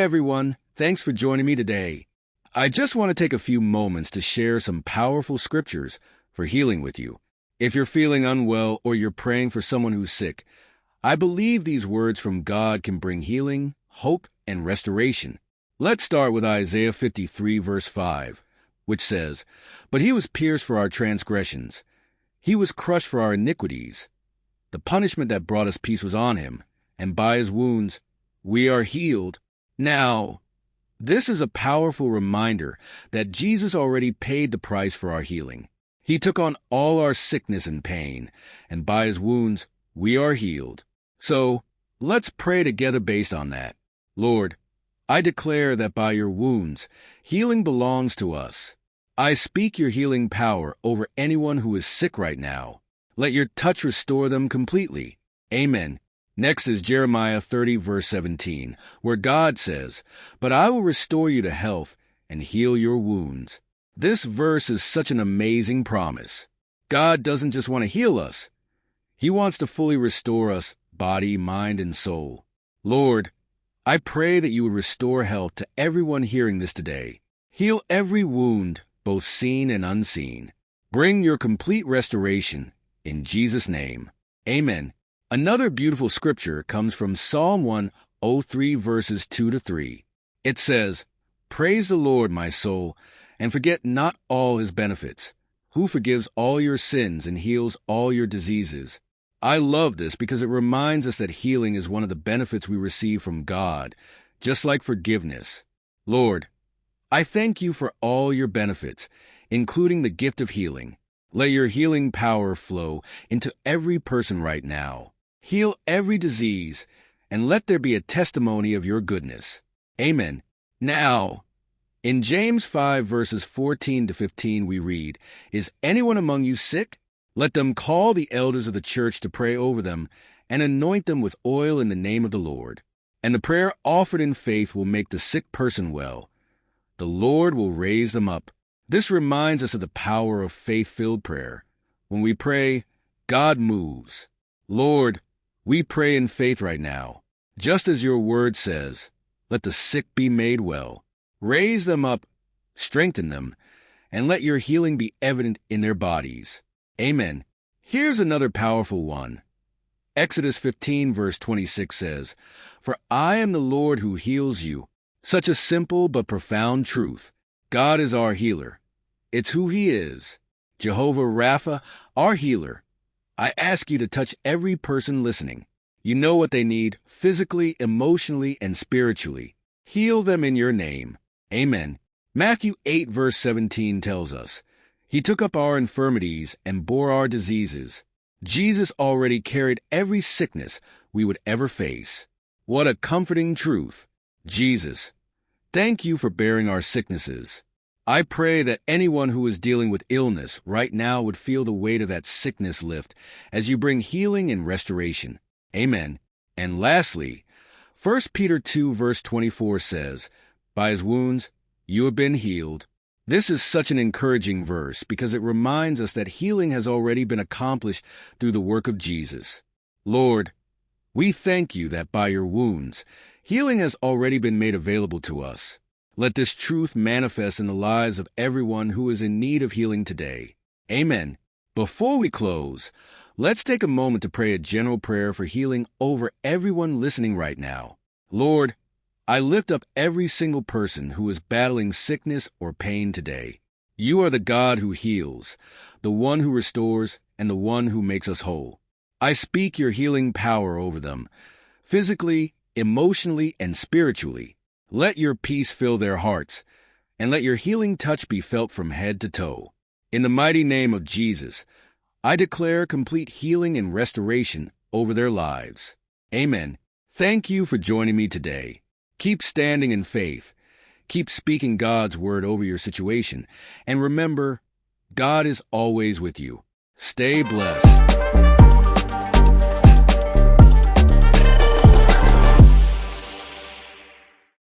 everyone, thanks for joining me today. I just want to take a few moments to share some powerful scriptures for healing with you. If you're feeling unwell or you're praying for someone who's sick, I believe these words from God can bring healing, hope, and restoration. Let's start with Isaiah 53, verse 5, which says, "But he was pierced for our transgressions. He was crushed for our iniquities. The punishment that brought us peace was on him, and by his wounds we are healed." Now, this is a powerful reminder that Jesus already paid the price for our healing. He took on all our sickness and pain, and by his wounds we are healed. So, let's pray together based on that. Lord, I declare that by your wounds, healing belongs to us. I speak your healing power over anyone who is sick right now. Let your touch restore them completely. Amen. Next is Jeremiah 30, verse 17, where God says, "But I will restore you to health and heal your wounds." This verse is such an amazing promise. God doesn't just want to heal us. He wants to fully restore us, body, mind, and soul. Lord, I pray that you would restore health to everyone hearing this today. Heal every wound, both seen and unseen. Bring your complete restoration in Jesus' name. Amen. Another beautiful scripture comes from Psalm 103, verses 2 to 3. It says, "Praise the Lord, my soul, and forget not all his benefits, who forgives all your sins and heals all your diseases." I love this because it reminds us that healing is one of the benefits we receive from God, just like forgiveness. Lord, I thank you for all your benefits, including the gift of healing. Let your healing power flow into every person right now. Heal every disease, and let there be a testimony of your goodness. Amen. Now, in James 5, verses 14 to 15, we read, "Is anyone among you sick? Let them call the elders of the church to pray over them and anoint them with oil in the name of the Lord. And the prayer offered in faith will make the sick person well. The Lord will raise them up." This reminds us of the power of faith-filled prayer. When we pray, God moves. Lord, we pray in faith right now. Just as your word says, let the sick be made well. Raise them up, strengthen them, and let your healing be evident in their bodies. Amen. Here's another powerful one. Exodus 15, verse 26 says, "For I am the Lord who heals you." Such a simple but profound truth. God is our healer. It's who he is. Jehovah Rapha, our healer. I ask you to touch every person listening. You know what they need physically, emotionally, and spiritually. Heal them in your name. Amen. Matthew 8, verse 17 tells us, "He took up our infirmities and bore our diseases." Jesus already carried every sickness we would ever face. What a comforting truth. Jesus, thank you for bearing our sicknesses. I pray that anyone who is dealing with illness right now would feel the weight of that sickness lift as you bring healing and restoration. Amen. And lastly, 1 Peter 2, verse 24 says, "By his wounds you have been healed." This is such an encouraging verse because it reminds us that healing has already been accomplished through the work of Jesus. Lord, we thank you that by your wounds, healing has already been made available to us. Let this truth manifest in the lives of everyone who is in need of healing today. Amen. Before we close, let's take a moment to pray a general prayer for healing over everyone listening right now. Lord, I lift up every single person who is battling sickness or pain today. You are the God who heals, the one who restores, and the one who makes us whole. I speak your healing power over them, physically, emotionally, and spiritually. Let your peace fill their hearts, and let your healing touch be felt from head to toe. In the mighty name of Jesus, I declare complete healing and restoration over their lives. Amen. Thank you for joining me today. Keep standing in faith. Keep speaking God's word over your situation. And remember, God is always with you. Stay blessed.